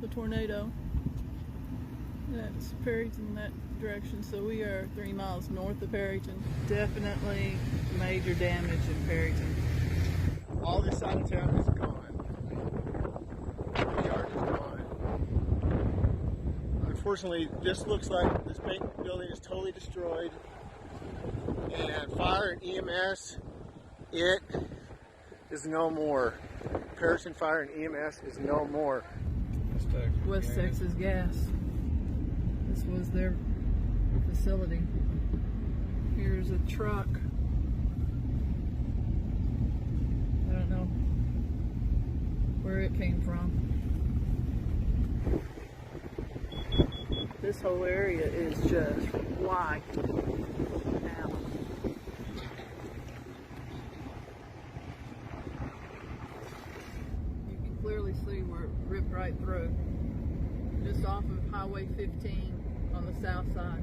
the tornado. That's Perryton, that direction, so we are 3 miles north of Perryton. Definitely major damage in Perryton. All this side of town is gone. The yard is gone. Unfortunately, this looks like this bank building is totally destroyed. And fire and EMS, it is no more. Perryton Fire and EMS is no more. West Texas Gas. This was their facility. Here's a truck. I don't know where it came from. This whole area is just wiped out. You can clearly see where it ripped right through. Just off of Highway 15 on the south side.